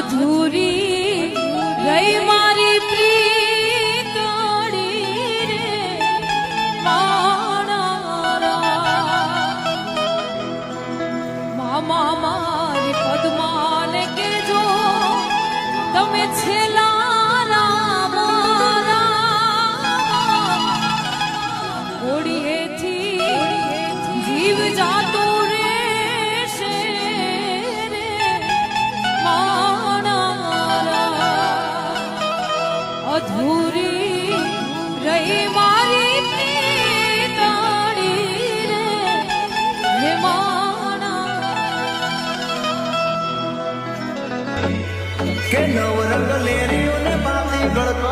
અધૂરી ગઈ મારી પ્રીતડી રે મામા મારી પદ્માને કેજો તમે છેલ્લા હોડીએથી જીવ જાતો રેશે રે અધૂરી રહી મારી પ્રીતડી રે હે કે નવરંગ લેરીઓને બાતી ગળતો